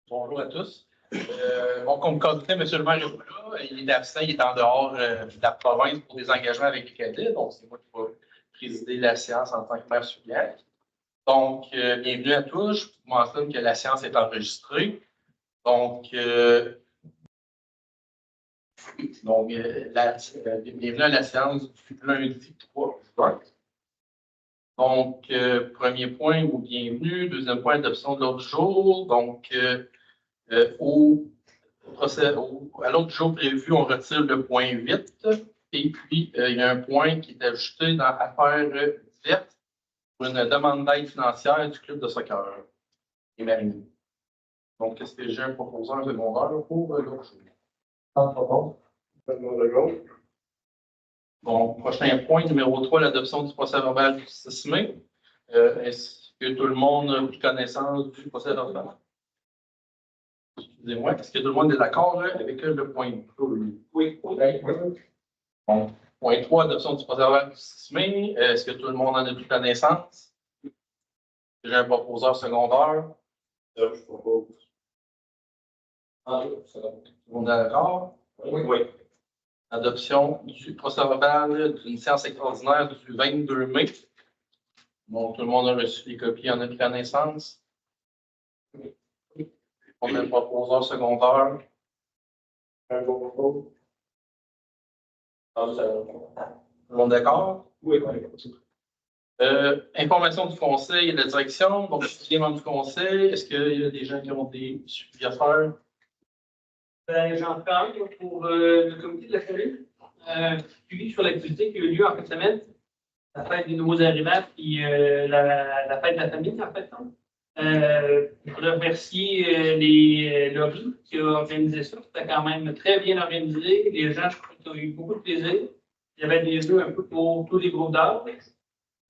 Bonjour à tous. Bon, comme candidat, M. le maire est pas là. Il est absent, il est en dehors de la province pour des engagements avec les cadets. Donc, c'est moi qui vais présider la séance en tant que maire suppléant. Donc, bienvenue à tous. Je vous mentionne que la séance est enregistrée. Donc, bienvenue à la séance du lundi 3 juin. Donc, premier point, ou bienvenue. Deuxième point, adoption de l'ordre du jour. Donc, à l'autre jour prévu, on retire le point 8. Et puis, il y a un point qui est ajouté dans Affaires diverses pour une demande d'aide financière du club de soccer et marinier. Donc, est-ce que j'ai un proposeur secondaire pour l'autre jour? Bon, prochain point, numéro 3, l'adoption du procès-verbal du 6 mai. Est-ce que tout le monde a pris connaissance du procès-verbal? Excusez-moi, est-ce que tout le monde est d'accord avec le point 2? Oui. Bon, point 3, adoption du procès-verbal du 6 mai. Est-ce que tout le monde en a pris connaissance? J'ai un proposeur secondaire. Je propose. Tout le monde est d'accord? Oui. Adoption du procès-verbal d'une séance extraordinaire du 22 mai. Bon, tout le monde a reçu les copies, en a pris connaissance. On a un proposeur secondaire. Un propos. Tout le monde d'accord? Oui. Information du conseil et de la direction. Donc, je suis membre du conseil. Est-ce qu'il y a des gens qui ont des suivis à faire? J'en fais un pour le comité de la famille. Suivi sur l'activité qui a eu lieu en fin de semaine. La fête des nouveaux arrivants, puis la fête de la famille, en fait. Je voudrais remercier les lobbies qui ont organisé ça. C'était quand même très bien organisé. Les gens, je crois, ont eu beaucoup de plaisir. Il y avait des jeux un peu pour tous les groupes d'âge.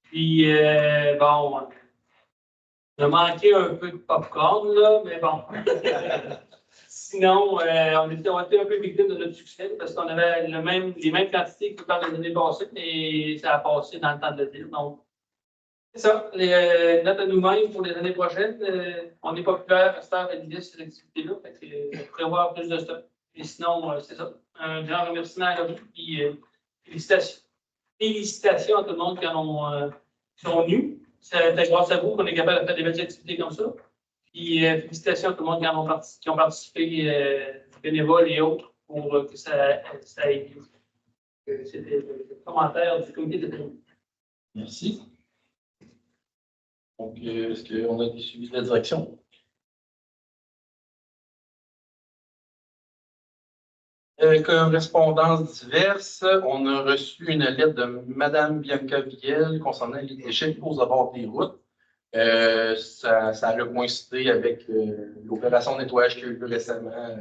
Puis, bon, on a manqué un peu de popcorn, là, mais bon. Sinon, on était un peu victime de notre succès parce qu'on avait les mêmes quantités que par les années passées, mais ça a passé dans le temps de le dire. Donc, c'est ça. Les notes à nous-mêmes pour les années prochaines. On n'est pas populaire à cette heure à l'idée de cette activité-là. On pourrait avoir plus de stock. Et sinon, c'est ça. Un grand remerciement à vous. Puis, félicitations. Félicitations à tout le monde qui sont venus. C'est grâce à vous qu'on est capable de faire des belles activités comme ça. Puis, félicitations à tout le monde qui ont participé, bénévoles et autres, pour que ça aille mieux. C'était le commentaire du comité de famille. Merci. Donc, est-ce qu'on a des suivis de la direction? Correspondances diverses. On a reçu une lettre de Mme Bianca Viel concernant les déchets aux abords des routes. Ça a coïncidé avec l'opération de nettoyage qui a eu lieu récemment.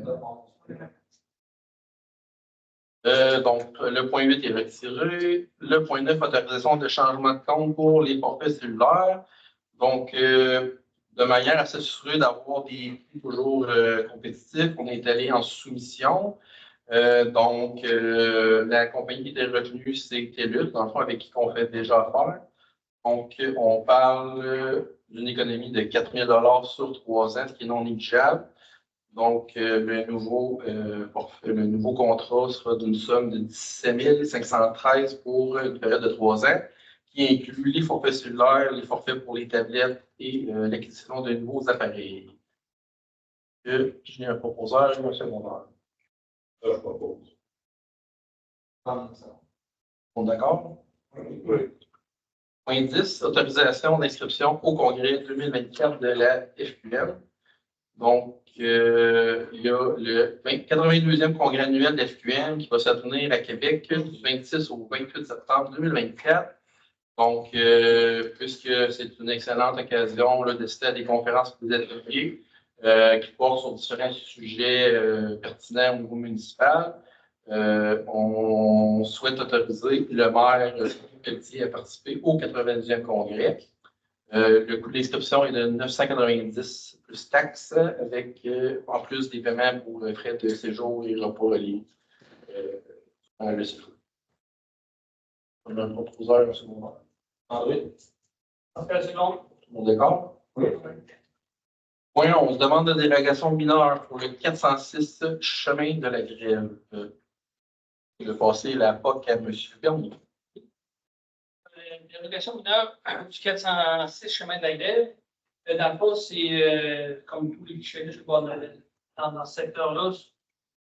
Donc, le point 8 est retiré. Le point 9, autorisation de changement de compte pour les forfaits cellulaires. Donc, de manière à s'assurer d'avoir des prix toujours compétitifs, on est allé en soumission. Donc, la compagnie qui était retenue, c'est TELUS, dans le fond, avec qui on fait déjà affaire. Donc, on parle d'une économie de 4 000 $ sur 3 ans, ce qui est non négligeable. Donc, le nouveau contrat sera d'une somme de 17 513 pour une période de 3 ans, qui inclut les forfaits cellulaires, les forfaits pour les tablettes et l'acquisition de nouveaux appareils. J'ai un proposeur et un secondaire. Je propose. Bon, d'accord? Oui. Point 10, autorisation d'inscription au congrès 2024 de la FQM. Donc, il y a le 82e congrès annuel de la FQM qui va se tenir à Québec du 26 au 28 septembre 2024. Donc, puisque c'est une excellente occasion d'assister à des conférences plus ateliers qui portent sur différents sujets pertinents au niveau municipal, on souhaite autoriser le maire Pelletier à participer au 90e congrès. Le coût d'inscription est de 990 plus taxes, avec en plus des paiements pour frais de séjour et repas reliés le séjour. On a un proposeur, un secondaire. André? En fait, c'est bon. Tout le monde d'accord? Oui. Point 11, demande de dérogation mineure pour le 406 chemin de la Grève. Je vais passer la POC à M. Bernier. Dérogation mineure du 406 chemin de la Grève. Dans le fond, c'est comme tous les guichets dans ce secteur-là,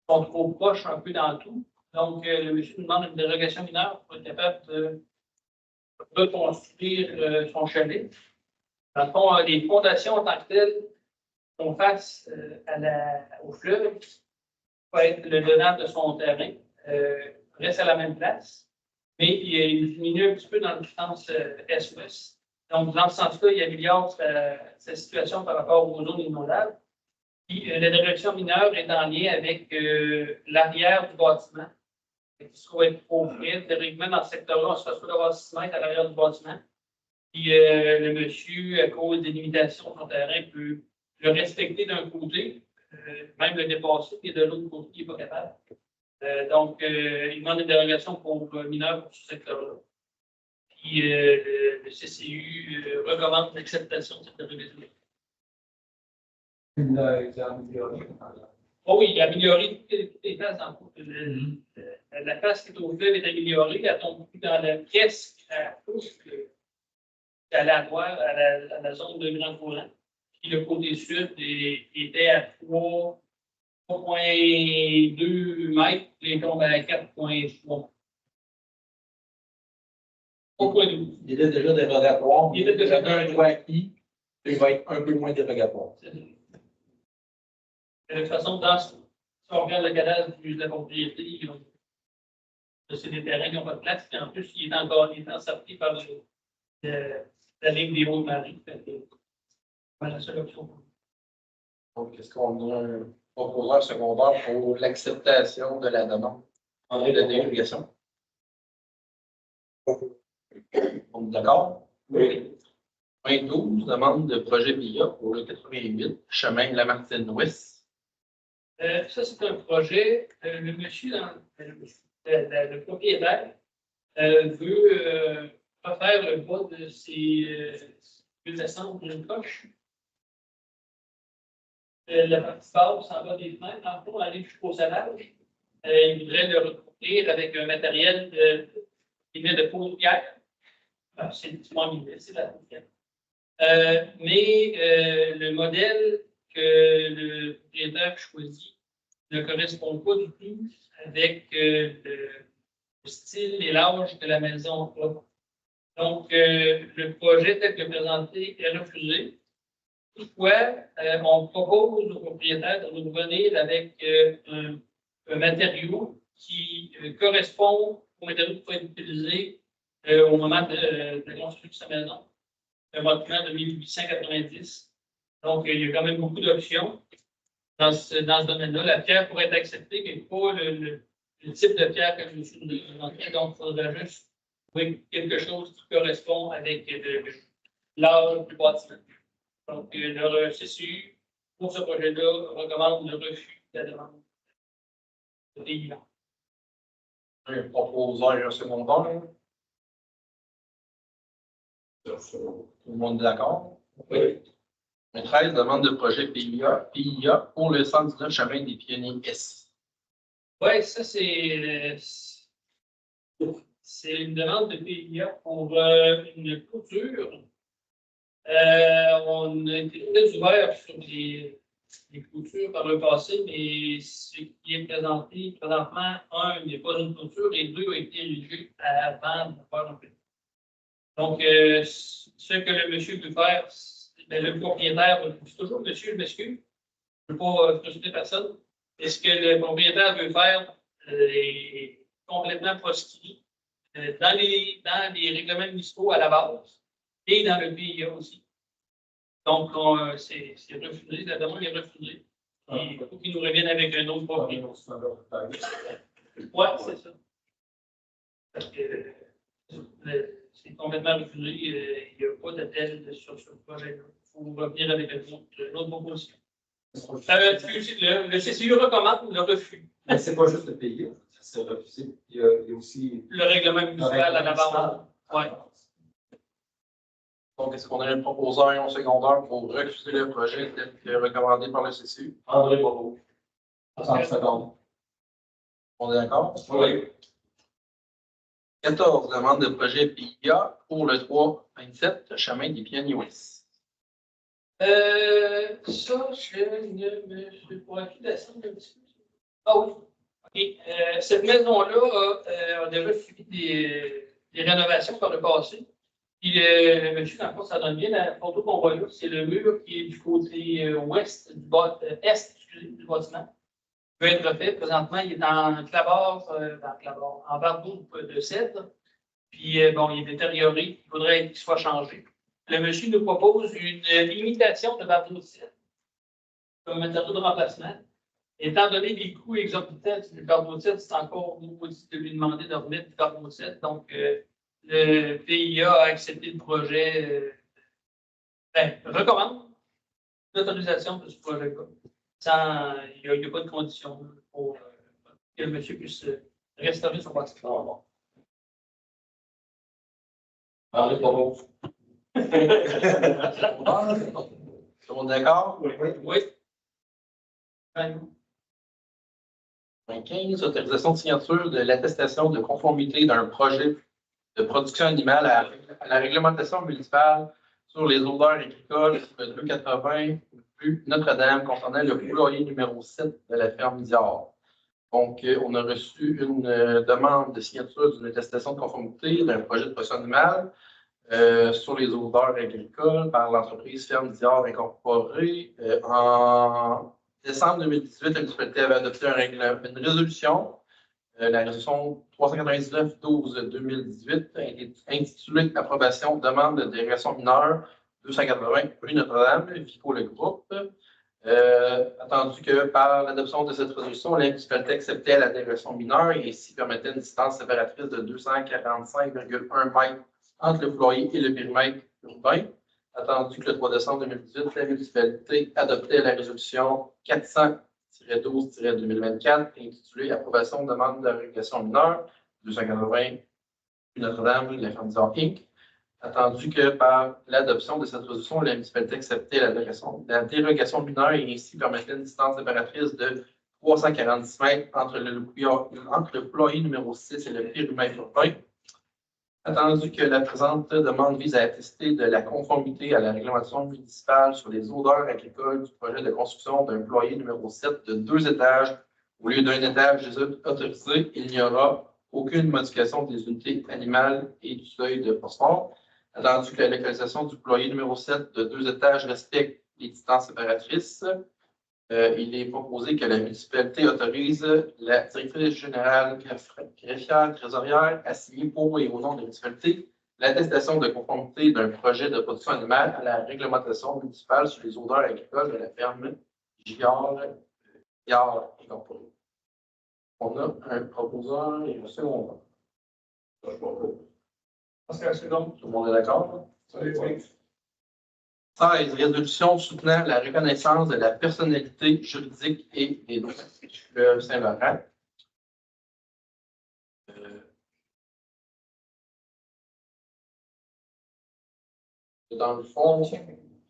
sont trop proches un peu dans tout. Donc, le monsieur nous demande une dérogation mineure pour être capable de reconstruire son chalet. Dans le fond, les fondations en tant que telles font face au fleuve, va être le dedans de son terrain, reste à la même place, mais il diminue un petit peu dans le sens est-ouest. Donc, dans ce sens-là, il améliore sa situation par rapport aux zones inondables. Puis, la dérogation mineure est en lien avec l'arrière du bâtiment. Il se trouve être trop près. Théoriquement, dans ce secteur-là, on se retrouve d'avoir 6 mètres à l'arrière du bâtiment. Puis, le monsieur, à cause des limitations de son terrain, peut le respecter d'un côté, même le dépasser, et de l'autre côté, il n'est pas capable. Donc, il demande une dérogation pour mineur pour ce secteur-là. Puis, le CCU recommande l'acceptation de cette dérogation. Oh oui, il a amélioré toutes les places dans le la place qui est au fleuve est améliorée. Elle tombe plus dans la pièce à la droite, à la zone de grand courant. Puis le côté sud était à 3,2 mètres, puis il tombe à 4,3. 3,12. Il était déjà dérogatoire. Il était déjà un droit acquis, il va être un peu moins dérogatoire. De toute façon, si on regarde le cadastre de la propriété, c'est des terrains qui n'ont pas de place, et en plus, il est sorti par la ligne des Hauts-de-Marie. C'est la seule option. Donc, est-ce qu'on a un proposeur secondaire pour l'acceptation de la demande de dérogation? On est d'accord? Oui. Point 12, demande de projet PIA pour le 88, chemin Lamartine-Ouest. Ça, c'est un projet. Le monsieur, le propriétaire, veut refaire le bas de ses descendre d'une coche. La partie basse, en bas des fenêtres, en fond, aller jusqu'au salage. Il voudrait le recouvrir avec un matériel de paupière. C'est du mobilier, c'est la paupière. Mais le modèle que le propriétaire choisit ne correspond pas du tout avec le style et l'âge de la maison a. Donc, le projet tel que présenté est refusé. Toutefois, on propose au propriétaire de revenir avec un matériau qui correspond au matériau qui peut être utilisé au moment de la construction de sa maison. Un bâtiment de 1890. Donc, il y a quand même beaucoup d'options dans ce domaine-là. La pierre pourrait être acceptée, mais pas le type de pierre que je me suis demandé. Donc, il faudrait juste trouver quelque chose qui correspond avec l'âge du bâtiment. Donc, le CCU, pour ce projet-là, recommande le refus de la demande de PIA. Un proposeur secondaire. Tout le monde est d'accord? Oui. 13, demande de projet PIA pour le 119 chemin des Pionniers S. Oui, ça, c'est une demande de PIA pour une clôture. On a été très ouvert sur les clôtures par le passé, mais ce qui est présenté présentement, un, n'est pas une clôture, et deux, a été érigé avant de faire un peu. Donc, ce que le monsieur veut faire, le propriétaire, c'est toujours monsieur, je m'excuse, je ne veux pas frustrer personne, et ce que le propriétaire veut faire est complètement proscrit dans les règlements municipaux à la base et dans le PIA aussi. Donc, c'est refusé, la demande est refusée. Il faut qu'il nous revienne avec un autre propriétaire. Oui, c'est ça. Parce que c'est complètement refusé. Il n'y a pas d'appel sur ce projet-là. Il faut revenir avec une autre proposition. Le CCU recommande le refus. Mais ce n'est pas juste le pays, c'est refusé. Il y a aussi le règlement municipal à la base. Oui. Donc, est-ce qu'on a un proposeur et un secondeur pour refuser le projet tel que recommandé par le CCU? André Bobo. 30 secondes. On est d'accord? Oui. 14, demande de projet PIA pour le 327, chemin des Pionniers Ouest. Ça, je ne me suis pas acquis descendre un petit peu. Ah oui. OK. Cette maison-là a déjà subi des rénovations par le passé. Puis le monsieur, dans le fond, ça donne bien la photo qu'on voit là. C'est le mur qui est du côté ouest, est, excusez, du bâtiment. Il peut être refait. Présentement, il est en clabard, en bardeau de cèdre. Puis, bon, il est détérioré. Il faudrait qu'il soit changé. Le monsieur nous propose une imitation de bardeau de cèdre comme matériau de remplacement. Étant donné les coûts exorbitants du bardeau de cèdre, c'est encore maudit de lui demander de remettre du bardeau de cèdre. Donc, le PIA a accepté le projet, recommande l'autorisation de ce projet-là. Il n'y a pas de condition pour que le monsieur puisse restaurer son bâtiment. André Bobo. Tout le monde d'accord? Oui. 15, autorisation de signature de l'attestation de conformité d'un projet de production animale à la réglementation municipale sur les odeurs agricoles sur le 280 rue Notre-Dame concernant le poulailler numéro 7 de la ferme Dior. Donc, on a reçu une demande de signature d'une attestation de conformité d'un projet de production animale sur les odeurs agricoles par l'entreprise Ferme Dior Incorporée. En décembre 2018, la municipalité avait adopté une résolution, la résolution 399-12-2018, intitulée Approbation demande de dérogation mineure 280 rue Notre-Dame, Vico le groupe. Attendu que par l'adoption de cette résolution, la municipalité acceptait la dérogation mineure et ainsi permettait une distance séparatrice de 245,1 mètres entre le foyer et le périmètre urbain. Attendu que le 3 décembre 2018, la municipalité adoptait la résolution 400-12-2024 intitulée Approbation de demande de dérogation mineure 280 Notre-Dame, la ferme Dior Inc. Attendu que par l'adoption de cette résolution, la municipalité acceptait la dérogation mineure et ainsi permettait une distance séparatrice de 346 mètres entre le foyer numéro 6 et le périmètre urbain. Attendu que la présente demande vise à attester de la conformité à la réglementation municipale sur les odeurs agricoles du projet de construction d'un foyer numéro 7 de 2 étages au lieu d'un étage autorisé, il n'y aura aucune modification des unités animales et du seuil de phosphore. Attendu que la localisation du foyer numéro 7 de 2 étages respecte les distances séparatrices, il est proposé que la municipalité autorise la directrice générale greffière trésorière à signer pour et au nom de la municipalité l'attestation de conformité d'un projet de production animale à la réglementation municipale sur les odeurs agricoles de la ferme Giard Incorporée. On a un proposeur et un secondeur. Pascal Second. Tout le monde est d'accord? Oui. 16. Résolution soutenant la reconnaissance de la personnalité juridique et des droits du fleuve Saint-Laurent. Dans le fond,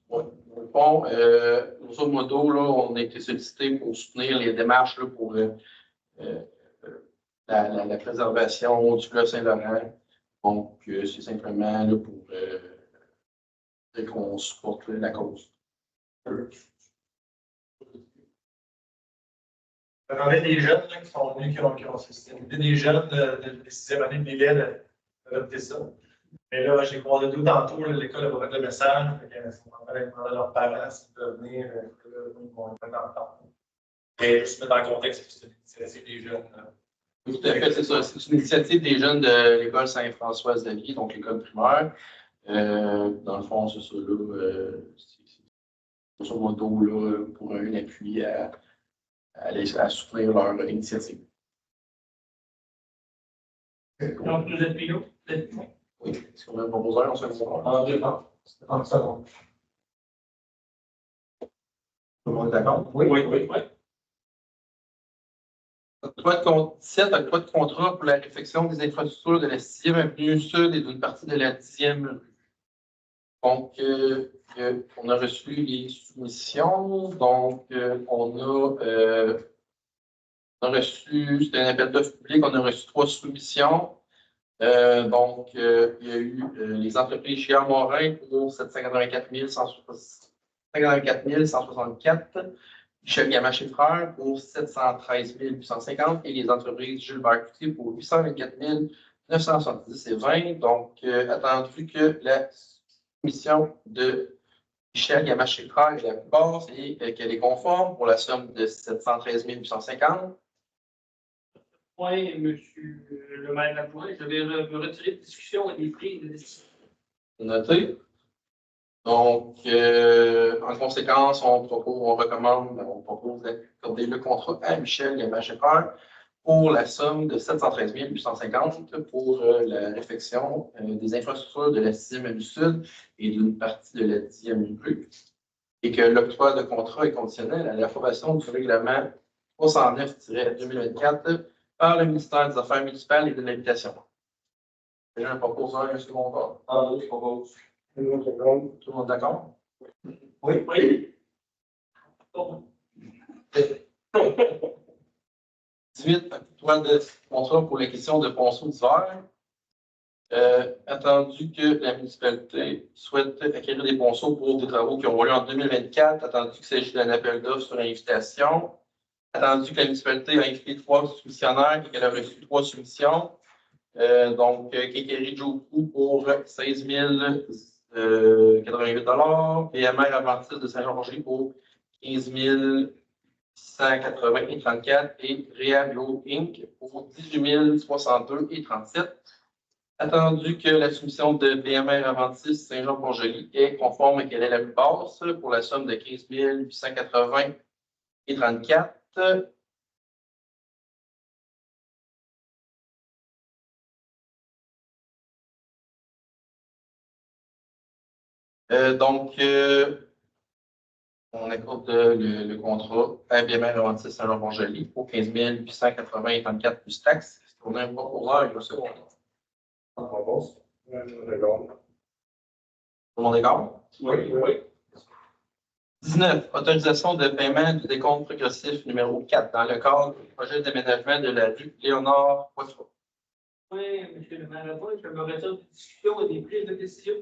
grosso modo, là, on a été sollicité pour soutenir les démarches là, pour la préservation du fleuve Saint-Laurent. Donc, c'est simplement là, pour qu'on supporte la cause. On avait des jeunes là, qui sont venus, qui ont c'était des jeunes de 6e année de l'ILED d'adopter ça. Mais là, j'ai croisé tout tantôt, l'école a fait le message, ils sont en train de demander à leurs parents s'ils peuvent venir, ils vont être en temps. Et juste mettre en contexte que c'est une initiative des jeunes. Tout à fait, c'est ça. C'est une initiative des jeunes de l'école Saint-François-Xavier, donc l'école primaire. Dans le fond, c'est ça, là, c'est grosso modo là, pour un appui à soutenir leur initiative. Donc, nous êtes payés. Oui, est-ce qu'on a un proposeur? On se fait André, 30 secondes. Tout le monde est d'accord? Oui. Octroi 17, octroi de contrat pour la réfection des infrastructures de la 6e avenue sud et d'une partie de la 10e rue. Donc, on a reçu les soumissions. Donc, on a reçu, c'était un appel d'offres public, on a reçu 3 soumissions. Donc, il y a eu les entreprises J.R. Morin pour 784 164, Michel Gamache et Frères pour 713 850 et les entreprises Gilbert Coutier pour 824 970 et 20. Donc, attendu que la soumission de Michel Gamache et Frères est la plus basse et qu'elle est conforme pour la somme de 713 850. Oui, monsieur le maire adjoint, je vais me retirer de discussion et des prises de décision. Noté. Donc, en conséquence, on propose d'accorder le contrat à Michel Gamache et Frères pour la somme de 713 850 pour la réfection des infrastructures de la 6e avenue Sud et d'une partie de la 10e avenue Bleu, et que l'octroi de contrat est conditionnel à l'approbation du règlement 309-2024 par le ministère des Affaires municipales et de l'Habitation. J'ai un proposeur et un second. Ah oui, je propose. Tout le monde d'accord? Oui. Oui. Bon. 18, octroi de contrat pour la question de ponceau d'hiver. Attendu que la municipalité souhaite acquérir des ponceaux pour des travaux qui auront lieu en 2024, attendu qu'il s'agit d'un appel d'offres sur invitation, attendu que la municipalité a invité 3 soumissionnaires et qu'elle a reçu 3 soumissions. Donc, Kékéry Joku pour 16 088 BMR Aventis de Saint-Jean-Roger pour 15 180 et 34 et Réabio Inc. pour 18 062 et 37. Attendu que la soumission de BMR Aventis Saint-Jean-Port-Joli est conforme et qu'elle est la plus basse pour la somme de 15 880 et 34. Donc, on accorde le contrat à BMR Aventis Saint-Jean-Port-Joli pour 15 880 et 34 plus taxes. On a un proposeur et un second. On propose. Tout le monde est d'accord? Oui. 19. Autorisation de paiement du décompte progressif numéro 4 dans le cadre du projet d'aménagement de la rue Léonard Poitras. Oui, monsieur le maire adjoint, je me retire de discussion et des prises de décision.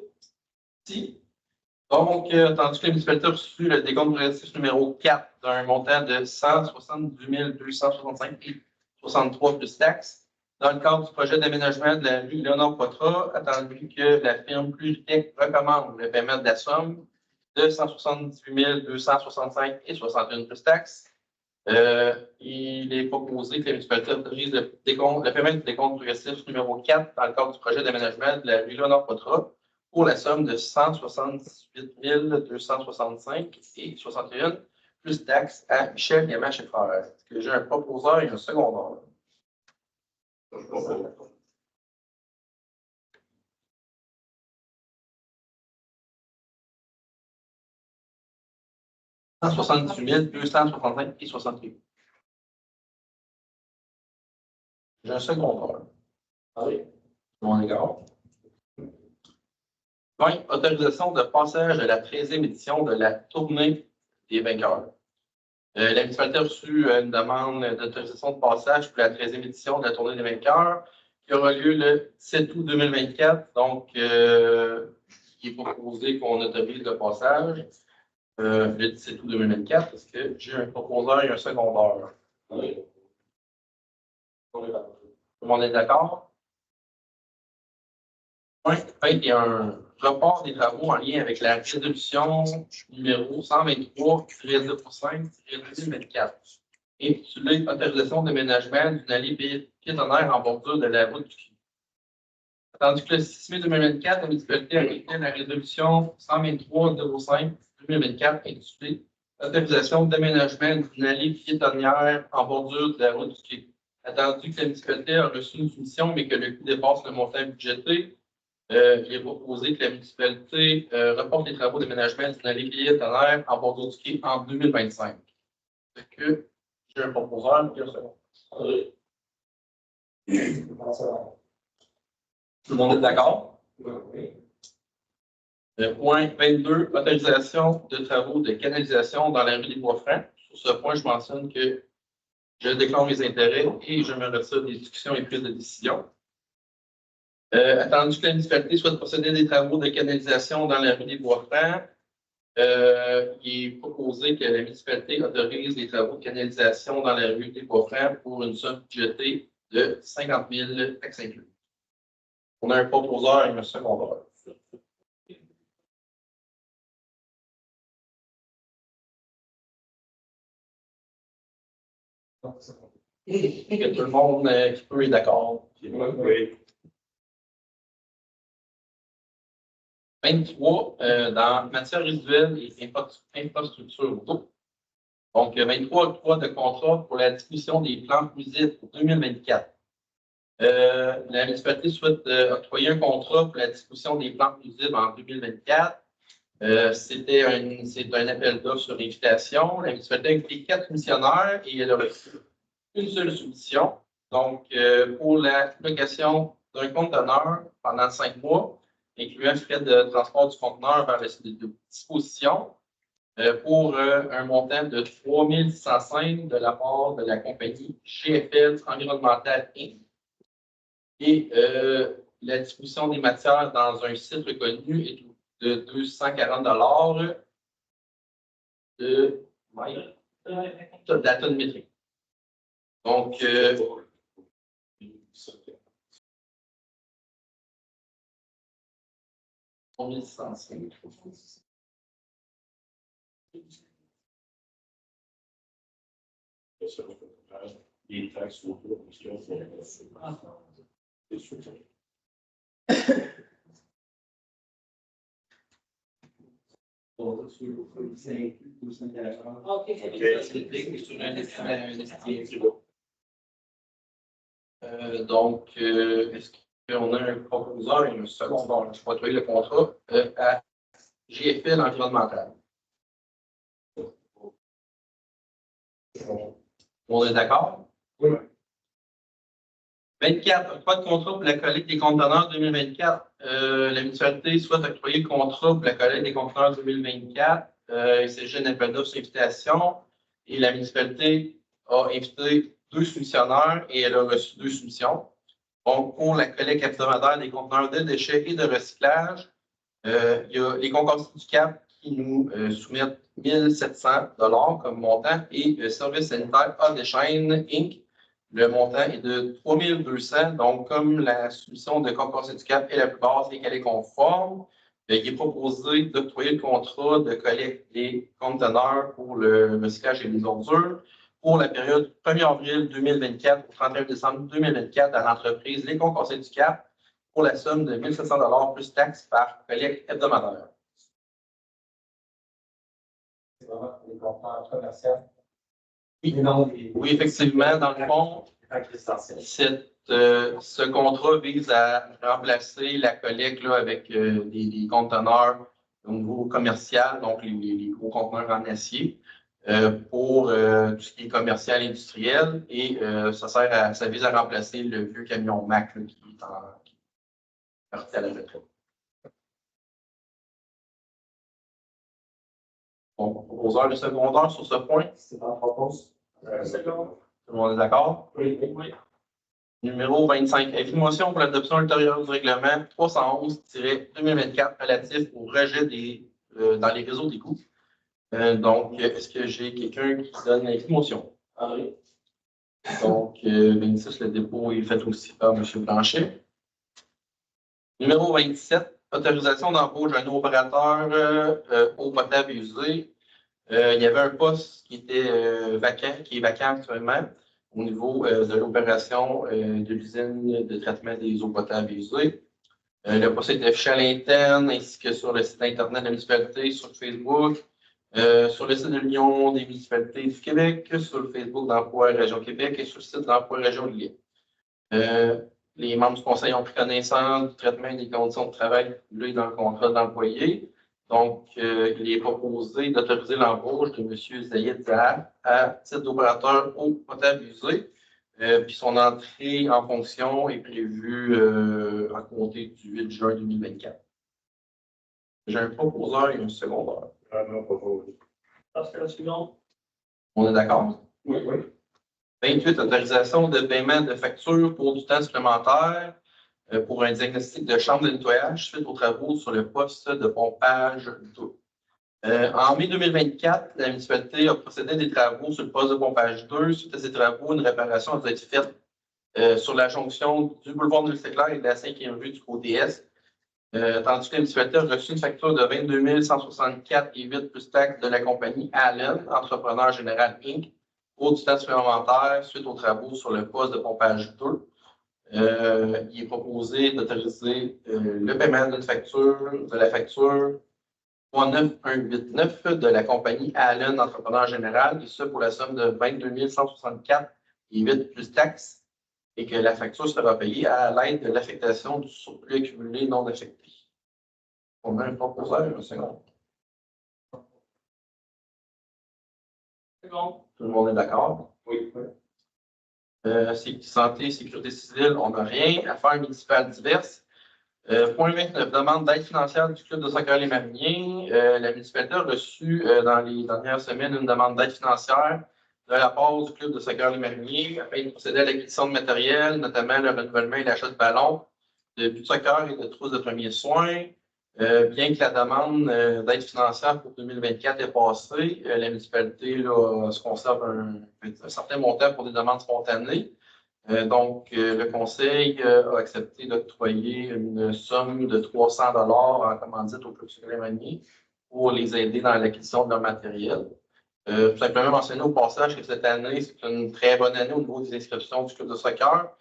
Si. Donc, attendu que la municipalité a reçu le décompte progressif numéro 4 d'un montant de 178 265 et 63 plus taxes, dans le cadre du projet d'aménagement de la rue Léonard Poitras, attendu que la firme Pluritech recommande le paiement de la somme de 178 265 et 61 plus taxes, il est proposé que la municipalité autorise le paiement du décompte progressif numéro 4 dans le cadre du projet d'aménagement de la rue Léonard Poitras pour la somme de 178 265 et 61 plus taxes à Michel Gamache et Frères. Est-ce que j'ai un proposeur et un secondeur? « 178 265 et 68. J'ai un secondeur. Oui. Mon égard. 20. Autorisation de passage à la 13e édition de la Tournée des vainqueurs. La municipalité a reçu une demande d'autorisation de passage pour la 13e édition de la Tournée des vainqueurs qui aura lieu le 7 août 2024. Donc, il est proposé qu'on autorise le passage le 17 août 2024 parce que j'ai un proposeur et un secondeur. Oui. Tout le monde est d'accord? Point 21. Report des travaux en lien avec la résolution numéro 123-05-2024. Intitulé Autorisation d'aménagement d'une allée piétonnaire en bordure de la route du Quai. Attendu que le 6 mai 2024, la municipalité a écrit la résolution 123-05-2024 intitulée Autorisation d'aménagement d'une allée piétonnière en bordure de la route du Quai. Attendu que la municipalité a reçu une soumission, mais que le coût dépasse le montant budgété, il est proposé que la municipalité reporte les travaux d'aménagement d'une allée piétonnaire en bordure du Quai en 2025. Est-ce que j'ai un proposeur et un second? Oui. Tout le monde est d'accord? Oui. Point 22, autorisation de travaux de canalisation dans la rue des Bois-Francs. Sur ce point, je mentionne que je déclare mes intérêts et je me retire des discussions et prises de décision. Attendu que la municipalité souhaite procéder à des travaux de canalisation dans la rue des Bois-Francs, il est proposé que la municipalité autorise les travaux de canalisation dans la rue des Bois-Francs pour une somme budgétée de 50 000 taxes incluses. On a un proposeur et un secondeur. Que tout le monde qui peut est d'accord. Oui. 23, dans matière résiduelle et infrastructure auto. Donc, 23 octroi de contrat pour la discussion des plans fluidiques pour 2024. La municipalité souhaite octroyer un contrat pour la discussion des plans fluidiques en 2024. C'est un appel d'offres sur invitation. La municipalité a invité 4 missionnaires et elle a reçu une seule soumission. Donc, pour la location d'un conteneur pendant 5 mois, incluant frais de transport du conteneur vers le site de disposition, pour un montant de 3 605 de la part de la compagnie GFL Environnemental Inc. Et la disposition des matières dans un site reconnu est de 240 de la tonne métrique. Donc, 3105. Les taxes autour, parce que c'est sûr. Donc, est-ce qu'on a un proposeur et un secondeur? Je vais trouver le contrat à GFL Environnemental. On est d'accord? Oui. 24, octroi de contrat pour la collecte des conteneurs 2024. La municipalité souhaite octroyer le contrat pour la collecte des conteneurs 2024. Il s'agit d'un appel d'offres sur invitation et la municipalité a invité 2 soumissionnaires et elle a reçu 2 soumissions. Donc, pour la collecte hebdomadaire des conteneurs de déchets et de recyclage, il y a les concours du CAP qui nous soumettent 1 700 $ comme montant et le service sanitaire A des chaînes Inc. Le montant est de 3 200. Donc, comme la soumission de concours du CAP est la plus basse et qu'elle est conforme, il est proposé d'octroyer le contrat de collecte des conteneurs pour le recyclage et les ordures pour la période 1er avril 2024 au 31 décembre 2024 à l'entreprise Les Concours du CAP pour la somme de 1 700 $ plus taxes par collecte hebdomadaire. C'est vraiment pour les compteurs commerciaux. Oui, effectivement, dans le fond, ce contrat vise à remplacer la collecte là, avec des conteneurs au niveau commercial, donc les gros conteneurs en acier, pour tout ce qui est commercial et industriel. Et ça vise à remplacer le vieux camion Mac là, qui est parti à la retraite. Bon, proposeur de secondaire sur ce point. C'est pas propose. Tout le monde est d'accord? Oui. Numéro 25. Information pour l'adoption ultérieure du règlement 311-2024 relatif au rejet dans les réseaux des coûts. Donc, est-ce que j'ai quelqu'un qui donne l'information? Oui. Donc, 26, le dépôt est fait aussi par M. Blanchet. Numéro 27. Autorisation d'embauche d'un opérateur eau potable et usée. Il y avait un poste qui était vacant, qui est vacant actuellement au niveau de l'opération de l'usine de traitement des eaux potables et usées. Le poste est affiché à l'interne ainsi que sur le site Internet de la municipalité, sur Facebook, sur le site de l'Union des municipalités du Québec, sur le Facebook d'Emploi Région Québec et sur le site d'Emploi Région Lille. Les membres du conseil ont pris connaissance du traitement des conditions de travail stipulées dans le contrat d'employé. Donc, il est proposé d'autoriser l'embauche de M. Zayed Zahab à titre d'opérateur eau potable usée. Puis son entrée en fonction est prévue à compter du 8 juin 2024. J'ai un proposeur et un secondeur. Non, pas trop. Parce que la suivante. On est d'accord? Oui, oui. 28, autorisation de paiement de factures pour du temps supplémentaire pour un diagnostic de chambre de nettoyage suite aux travaux sur le poste de pompage d'eau. En mai 2024, la municipalité a procédé à des travaux sur le poste de pompage 2. Suite à ces travaux, une réparation a dû être faite sur la jonction du boulevard de l'Éclair et de la 5e rue du côté Est. Tandis que la municipalité a reçu une facture de 22 164,08 plus taxes de la compagnie Allen, Entrepreneur Général Inc., pour du temps supplémentaire suite aux travaux sur le poste de pompage 2. Il est proposé d'autoriser le paiement de la facture 39189 de la compagnie Allen Entrepreneur Général, et ce pour la somme de 22 164,08 plus taxes, et que la facture sera payée à l'aide de l'affectation du surplus accumulé non affecté. On a un proposeur, un second. C'est bon. Tout le monde est d'accord? Oui. Santé, sécurité civile, on n'a rien. Affaires municipales diverses. Point 29, demande d'aide financière du Club de soccer Les Mariniers. La municipalité a reçu dans les dernières semaines une demande d'aide financière de la part du Club de soccer Les Mariniers afin de procéder à l'acquisition de matériel, notamment le renouvellement et l'achat de ballons, de buts de soccer et de trousses de premiers soins. Bien que la demande d'aide financière pour 2024 est passée, la municipalité là, se conserve un certain montant pour des demandes spontanées. Donc, le conseil a accepté d'octroyer une somme de 300 $ en commandite au Club Soccer Les Mariniers pour les aider dans l'acquisition de leur matériel. Tout simplement mentionner au passage que cette année, c'est une très bonne année au niveau des inscriptions du club de soccer.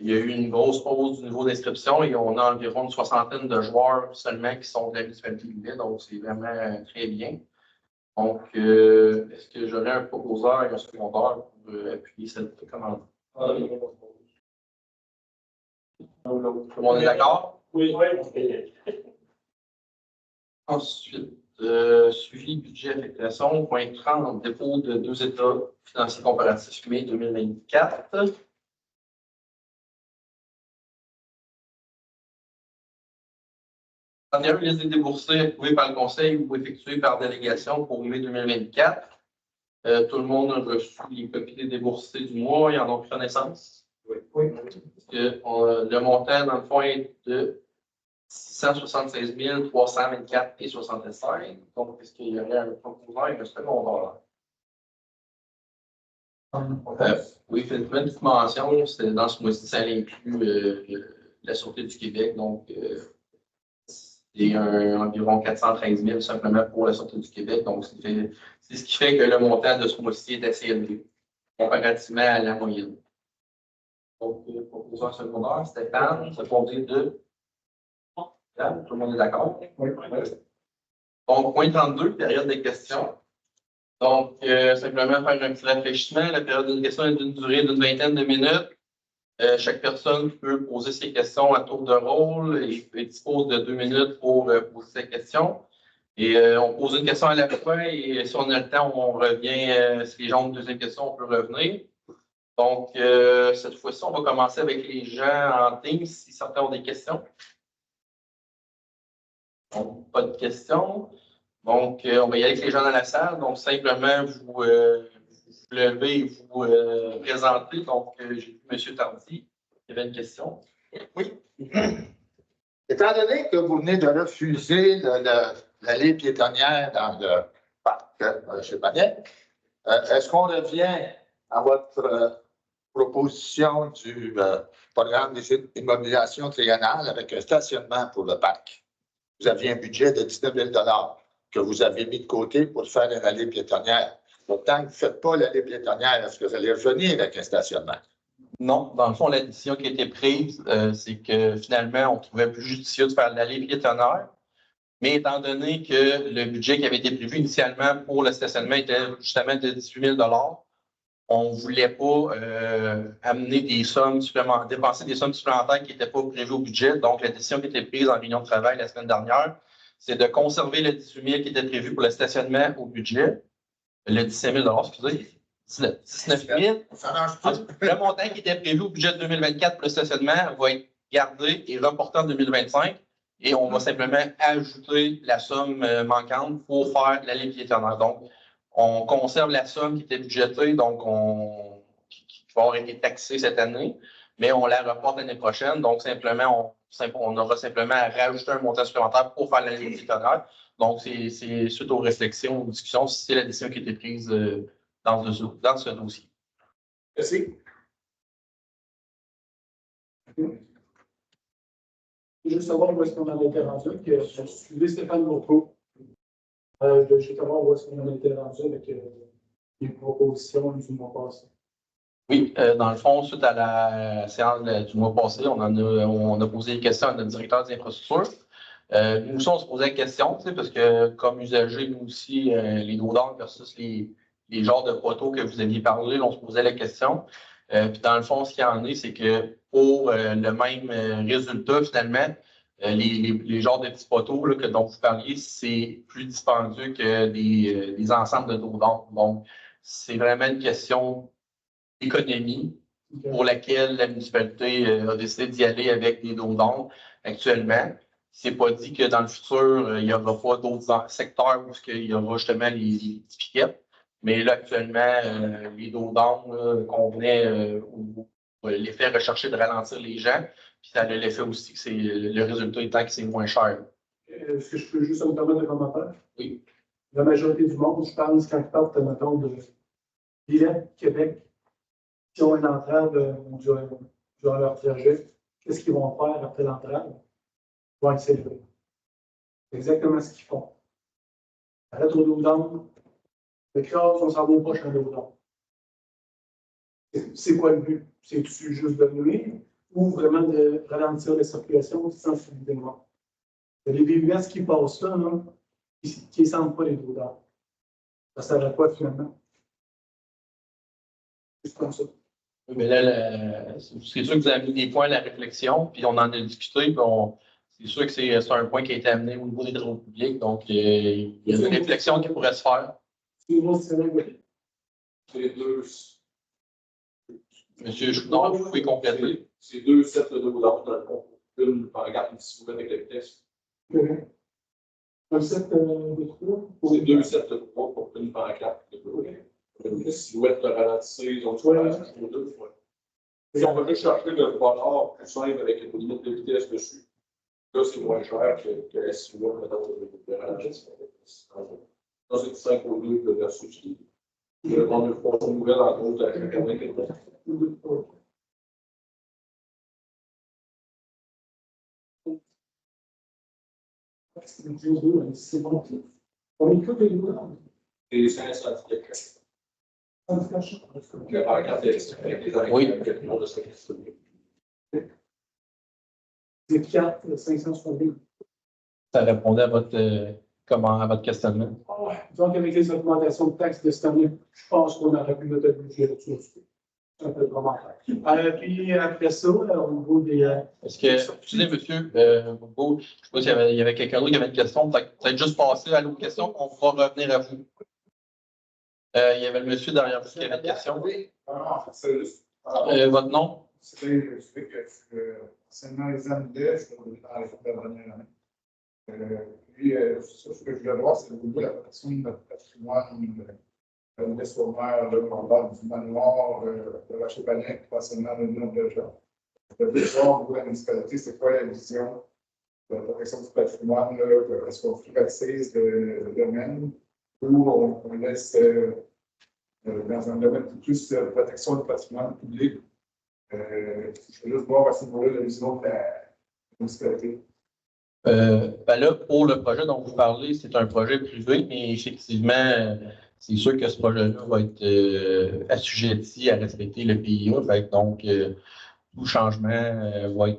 Il y a eu une grosse hausse du niveau d'inscription et on a environ une soixantaine de joueurs seulement qui sont de la municipalité, donc c'est vraiment très bien. Donc, est-ce que j'aurais un proposeur et un secondeur pour appuyer cette commande? Tout le monde est d'accord? Oui. Ensuite, suivi budget affectation, point 30, dépôt de 2 états financiers comparatifs mai 2024. En dernière liste des déboursés approuvés par le conseil ou effectués par délégation pour mai 2024. Tout le monde a reçu les copies des déboursés du mois, ils en ont pris connaissance. Oui. Le montant, dans le fond, est de 676 324,65. Donc, est-ce qu'il y aurait un proposeur et un secondeur? Oui, faites une petite mention, c'est dans ce mois-ci, ça inclut la Sûreté du Québec, donc c'est environ 413 000 simplement pour la Sûreté du Québec. Donc, c'est ce qui fait que le montant de ce mois-ci est assez élevé comparativement à la moyenne. Donc, proposeur secondaire, Stéphane, c'est fondé de. Tout le monde est d'accord? Oui. Donc, point 32, période des questions. Donc, simplement faire un petit rafraîchissement. La période de questions est d'une durée d'une vingtaine de minutes. Chaque personne peut poser ses questions à tour de rôle et dispose de 2 minutes pour poser ses questions. Et on pose une question à la fois et si on a le temps, on revient. Si les gens ont une deuxième question, on peut revenir. Donc, cette fois-ci, on va commencer avec les gens en ligne si certains ont des questions. Donc, pas de questions. Donc, on va y aller avec les gens dans la salle. Donc, simplement, vous levez et vous présentez. Donc, j'ai vu M. Tardy. Il y avait une question. Oui. Étant donné que vous venez de refuser l'allée piétonnière dans le parc chez Bagnet, est-ce qu'on revient à votre proposition du programme d'immobilisation triennale avec un stationnement pour le parc? Vous aviez un budget de 19 000 $ que vous avez mis de côté pour faire une allée piétonnière. Donc, tant que vous ne faites pas l'allée piétonnière, est-ce que vous allez revenir avec un stationnement? Non, dans le fond, la décision qui a été prise, c'est que finalement, on trouvait plus judicieux de faire l'allée piétonnière. Mais étant donné que le budget qui avait été prévu initialement pour le stationnement était justement de 18 000 $, on ne voulait pas amener des sommes supplémentaires, dépenser des sommes supplémentaires qui n'étaient pas prévues au budget. Donc, la décision qui a été prise en réunion de travail la semaine dernière, c'est de conserver le 18 000 qui était prévu pour le stationnement au budget. Le 17 000 $, excusez. 19 000. Le montant qui était prévu au budget de 2024 pour le stationnement va être gardé et reporté en 2025. et on va simplement ajouter la somme manquante pour faire l'allée piétonnaire. Donc, on conserve la somme qui était budgétée, donc qui va avoir été taxée cette année, mais on la reporte l'année prochaine. Donc, simplement, on aura simplement à rajouter un montant supplémentaire pour faire l'année piétonnaire. Donc, c'est suite aux réflexions, aux discussions, c'est la décision qui a été prise dans ce dossier. Merci. Juste savoir où est-ce qu'on en était rendu, que je suis Stéphane Bourbeau. Je sais savoir où est-ce qu'on en était rendu avec les propositions du mois passé. Oui, dans le fond, suite à la séance du mois passé, on a posé des questions à notre directeur des infrastructures. Nous aussi, on se posait des questions, parce que comme usagers, nous aussi, les dos d'or versus les genres de poteaux que vous aviez parlé, on se posait la question. Puis dans le fond, ce qu'il y en est, c'est que pour le même résultat, finalement, les genres de petits poteaux là, dont vous parliez, c'est plus dispendieux que des ensembles de dos d'or. Donc, c'est vraiment une question d'économie pour laquelle la municipalité a décidé d'y aller avec des dos d'or actuellement. C'est pas dit que dans le futur, il n'y aura pas d'autres secteurs où il y aura justement les petits piquettes. Mais là, actuellement, les dos d'âne qu'on venait l'effet recherché de ralentir les gens, puis ça a l'effet aussi que le résultat étant que c'est moins cher. Est-ce que je peux juste me permettre de commentaire? Oui. La majorité du monde, je pense, quand ils partent, mettons, de Villette, Québec, qui ont une entrave durant leur trajet, qu'est-ce qu'ils vont faire après l'entrave? Ils vont accélérer. C'est exactement ce qu'ils font. Arrête au dos d'âne, écrase, on s'en va au prochain dos d'âne. C'est quoi le but? C'est-tu juste de nuire ou vraiment de ralentir la circulation sensiblement? Il y a des VUS qui passent là, non? Qui ne sentent pas les dos d'âne. Ça sert à quoi finalement? Juste comme ça. Mais là, c'est sûr que vous avez mis des points à la réflexion, puis on en a discuté, puis c'est sûr que c'est un point qui a été amené au niveau des travaux publics, donc il y a une réflexion qui pourrait se faire. C'est deux. Monsieur Chouinard, vous pouvez compléter. C'est deux sets de dos d'or dans le fond. Une par regarde si vous avec la vitesse. Un set de trois? C'est deux sets de trois pour une par quatre. Une silhouette de ralentisseur, donc tu vas faire deux fois. Si on va juste chercher le bord plus simple avec une limite de vitesse dessus, là, c'est moins cher que la silhouette de ralentisseur. Ça, c'est 5 au 2 versus les. Je vais prendre une fois nouvelle en gros à chaque année. C'est bon. On est que des deux. Et 500 km. Oui. C'est 4, 570. Ça répondait à votre questionnement. Donc, avec les augmentations de taxes de cette année, je pense qu'on aurait pu notre budget là-dessus. C'est un peu le commentaire. Puis après ça, au niveau des. Est-ce que, excusez, monsieur Bourbeau, je ne sais pas s'il y avait quelqu'un d'autre qui avait une question, peut-être juste passer à l'autre question, on pourra revenir à vous. Il y avait le monsieur derrière vous qui avait une question. Votre nom? C'est que seulement les années d'est, on est dans les dernières années. Puis, ce que je voulais voir, c'est au la protection de notre patrimoine, le sommaire, le mandat du manoir, de la Chépanière, pas seulement le nom de gens. Je voulais voir, vous, la municipalité, c'est quoi la vision de la protection du patrimoine? Est-ce qu'on privatise le domaine ou on laisse dans un domaine plus de protection du patrimoine public? Je veux juste voir à ce niveau-là la vision de la municipalité. Là, pour le projet dont vous parlez, c'est un projet privé, mais effectivement, c'est sûr que ce projet-là va être assujetti à respecter le PIA. Donc, tout changement devra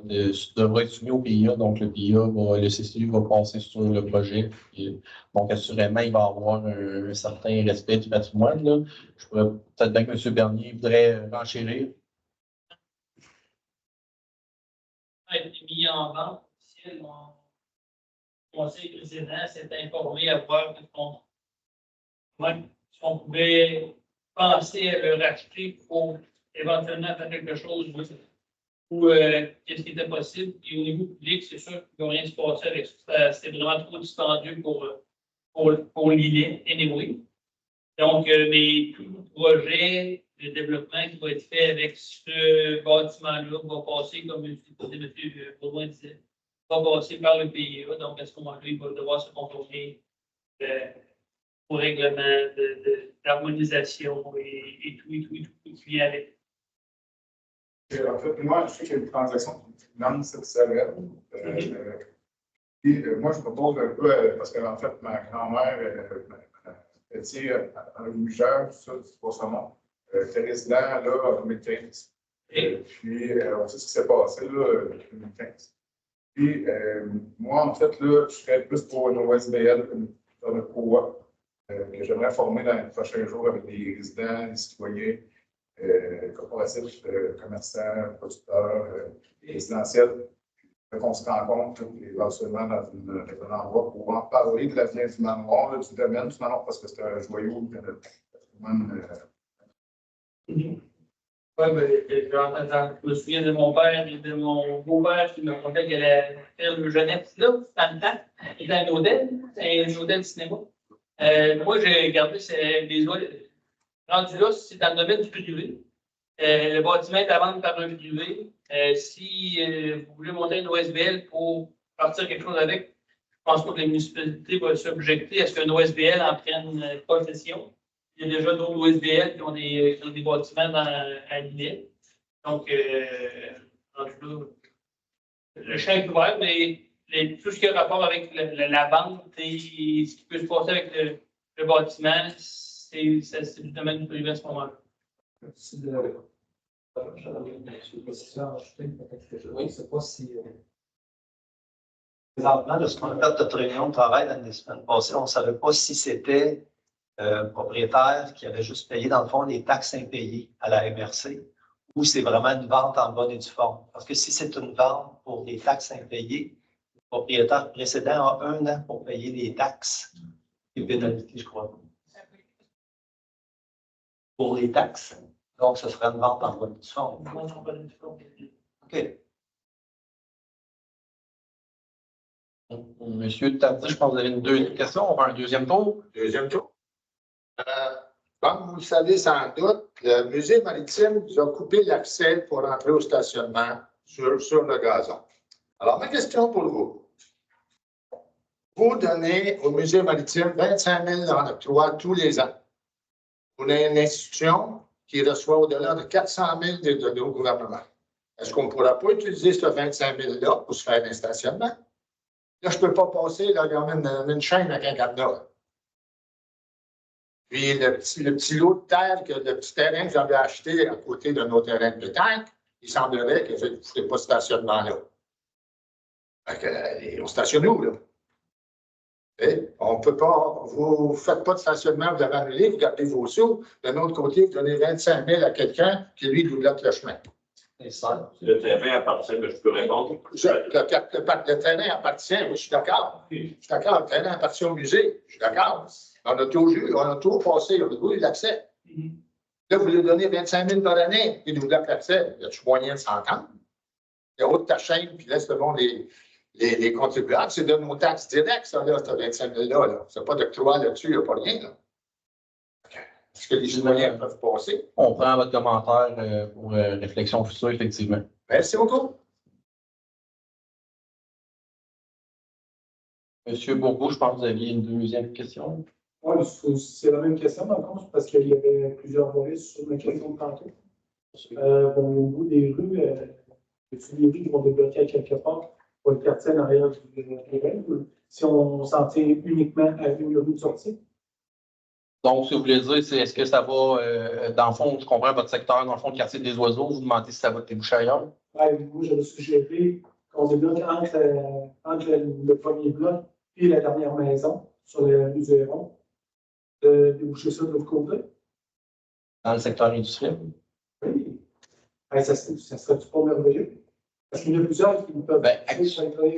être soumis au PIA. Donc, le PIA, le CCU va passer sur le projet. Donc, assurément, il va y avoir un certain respect du patrimoine. Là. Je pourrais peut-être bien que M. Bernier voudrait renchérir. A été mis en vente. Le conseil précédent s'est informé à voir si on pouvait penser à le racheter pour éventuellement faire quelque chose ou qu'est-ce qui était possible. Et au niveau public, c'est sûr qu'il ne va rien se passer avec ça. C'était vraiment trop dispendieux pour l'îlet, anyway. Donc, mais tout le projet de développement qui va être fait avec ce bâtiment-là va passer, comme M. Baudouin disait, va passer par le PIA. Donc, à ce moment-là, il va devoir se conformer au règlement d'harmonisation et tout qui vient avec. En fait, moi, je sais qu'il y a une transaction financière. Puis, moi, je propose un peu, parce qu'en fait, ma grand-mère, était en Louis-Jean, tout ça, c'est pas son nom. Était résident là en 2015. Puis, on sait ce qui s'est passé là, en 2015. Puis, moi, en fait, là, je serais plus pour une OSBL, dans le COA, que j'aimerais former dans les prochains jours avec des résidents, des citoyens, corporatifs, commerçants, producteurs, résidentiels. On se rencontre éventuellement dans un endroit pour en parler de l'avenir du manoir, du domaine du manoir, parce que c'est un joyau de patrimoine. Oui, je me souviens de mon père et de mon beau-père qui me racontait qu'elle allait faire le jeunesse là, dans le temps. C'était un hôtel cinéma. Moi, j'ai gardé les rendu là, c'est dans le domaine du privé. Le bâtiment est à vendre par un privé. Si vous voulez monter une OSBL pour partir quelque chose avec, je ne pense pas que les municipalités vont s'objecter à ce qu'une OSBL en prenne possession. Il y a déjà d'autres OSBL qui ont des bâtiments à l'île. Donc, rendu là, le champ est ouvert, mais tout ce qui a rapport avec la vente et ce qui peut se passer avec le bâtiment, c'est du domaine du privé à ce moment-là. Oui, c'est pas si. Présentement, de ce qu'on a fait notre réunion de travail dans les semaines passées, on ne savait pas si c'était un propriétaire qui avait juste payé, dans le fond, les taxes impayées à la MRC ou c'est vraiment une vente en bonne et due forme. Parce que si c'est une vente pour des taxes impayées, le propriétaire précédent a 1 an pour payer les taxes et pénalités, je crois. Pour les taxes. Donc, ce serait une vente en bonne et due forme. OK. Monsieur Tardy, je pense que vous avez une deuxième question. On va un deuxième tour. Deuxième tour. Comme vous le savez sans doute, le musée maritime nous a coupé l'accès pour entrer au stationnement sur le gazon. Alors, ma question pour vous. Vous donnez au musée maritime 25 000 dans l'octroi tous les ans. Vous avez une institution qui reçoit au-delà de 400 000 de données au gouvernement. Est-ce qu'on ne pourra pas utiliser ce 25 000-là pour se faire un stationnement? Là, je ne peux pas passer, là, il y a une chaîne avec un cadenas. Puis le petit lot de terre, le petit terrain que j'avais acheté à côté de nos terrains de pétanque, il semblerait que je ne ferai pas de stationnement là. On stationne où, là? Et on ne peut pas, vous ne faites pas de stationnement, vous avez annulé, vous gardez vos sous. D'un autre côté, vous donnez 25 000 à quelqu'un qui, lui, vous bloque le chemin. Le terrain appartient, mais je peux répondre. Le terrain appartient, oui, je suis d'accord. Je suis d'accord, le terrain appartient au musée, je suis d'accord. On a tout passé, on a tout eu l'accès. Là, vous lui donnez 25 000 par année, puis vous bloque l'accès. Il y a moyen de s'entendre. Il y a autre ta chaîne, puis laisse le monde les contribuables. C'est de nos taxes directes, ça, là, ce 25 000 là. C'est pas d'octroi là-dessus, il n'y a pas rien, là. Est-ce que les citoyens peuvent passer? On prend votre commentaire pour réflexion future, effectivement. Merci beaucoup. Monsieur Bourgault, je pense que vous aviez une deuxième question. Oui, c'est la même question, dans le fond, parce qu'il y avait plusieurs volets sur la question de tantôt. Au bout des rues, les rues qui vont débloquer à quelque part pour le quartier en arrière du terrain, si on s'en tient uniquement à une rue de sortie. Donc, ce que vous voulez dire, c'est est-ce que ça va, dans le fond, je comprends votre secteur, dans le fond, le quartier des oiseaux, vous demandez si ça va déboucher ailleurs? Oui, moi, j'avais suggéré qu'on débloque entre le premier bloc et la dernière maison sur la rue du Héron, de déboucher ça de l'autre côté. Dans le secteur industriel? Oui. Ça serait-tu pas merveilleux? Parce qu'il y en a plusieurs qui peuvent.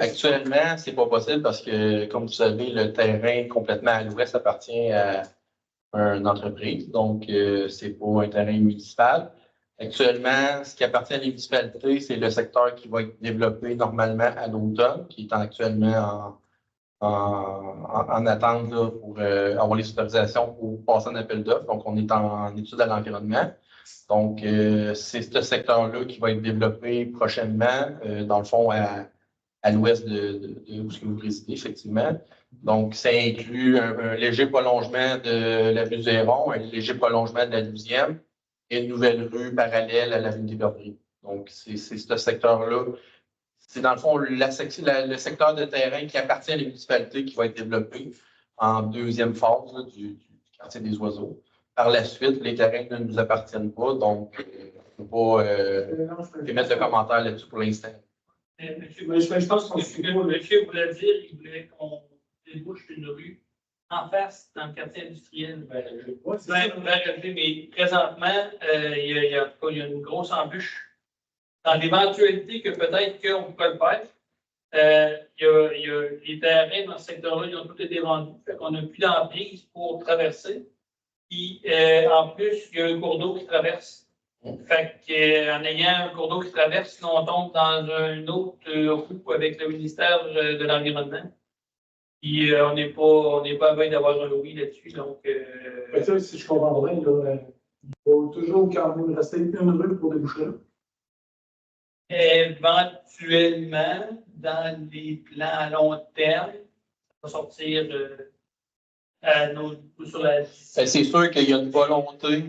Actuellement, c'est pas possible parce que, comme vous savez, le terrain complètement à l'ouest appartient à une entreprise. Donc, c'est pas un terrain municipal. Actuellement, ce qui appartient à les municipalités, c'est le secteur qui va être développé normalement à l'automne, qui est actuellement en attente là, pour avoir les autorisations pour passer en appel d'offres. Donc, on est en étude à l'environnement. Donc, c'est ce secteur-là qui va être développé prochainement, dans le fond, à l'ouest de où vous résidez, effectivement. Donc, ça inclut un léger prolongement de la rue Zéron, un léger prolongement de la 12e et une nouvelle rue parallèle à l'avenue des Verriers. Donc, c'est ce secteur-là. C'est dans le fond le secteur de terrain qui appartient à la municipalité qui va être développé en deuxième phase là, du quartier des Oiseaux. Par la suite, les terrains ne nous appartiennent pas, donc je ne peux pas émettre de commentaires là-dessus pour l'instant. Je pense que ce que le monsieur voulait dire, il voulait qu'on débouche une rue en face dans le quartier industriel. Mais présentement, il y a une grosse embûche. Dans l'éventualité que peut-être qu'on pourrait le faire, il y a les terrains dans ce secteur-là, ils ont tous été vendus. Fait qu'on n'a plus d'emprise pour traverser. Puis, en plus, il y a un cours d'eau qui traverse. Fait qu'en ayant un cours d'eau qui traverse, on tombe dans une autre roue avec le ministère de l'Environnement. Puis, on n'est pas à veille d'avoir un oui là-dessus. Donc, ça, si je comprends bien, là, il faut toujours quand même rester une rue pour déboucher. Éventuellement, dans les plans à long terme, ça va sortir sur la. C'est sûr qu'il y a une volonté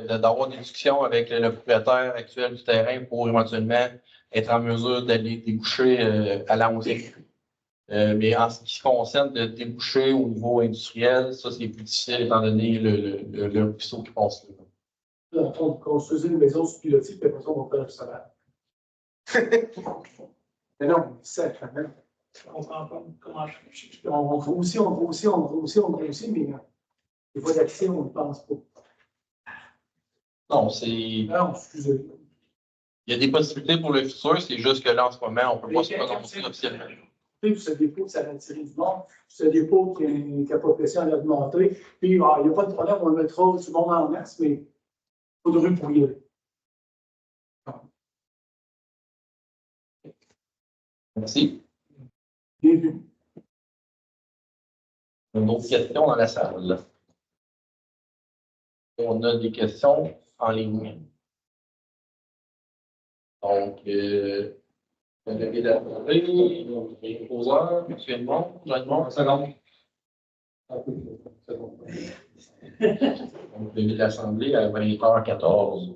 d'avoir des discussions avec le propriétaire actuel du terrain pour éventuellement être en mesure d'aller déboucher à la 11e rue. Mais en ce qui concerne de déboucher au niveau industriel, ça c'est plus difficile étant donné le ruisseau qui passe là. On construisait une maison sur pilotis, puis après ça, on va faire le salaire. Mais non, c'est quand même. Je comprends pas comment On grossit, mais les voies d'accès, on ne pense pas. Non, c'est. Non, excusez. Il y a des possibilités pour le futur, c'est juste que là, en ce moment, on ne peut pas se prononcer officiellement. Ce dépôt, ça va attirer du monde. Ce dépôt qui n'a pas pression à l'augmenter. Puis, il n'y a pas de problème, on le mettra du monde en masse, mais pas de rue pour y aller. Merci. Bien vu. Une autre question dans la salle. On a des questions en ligne. Donc, vous avez la parole, les poseurs, M. Edmond, Jean-Edmond, une seconde. Donc, vous avez l'Assemblée à 20h14.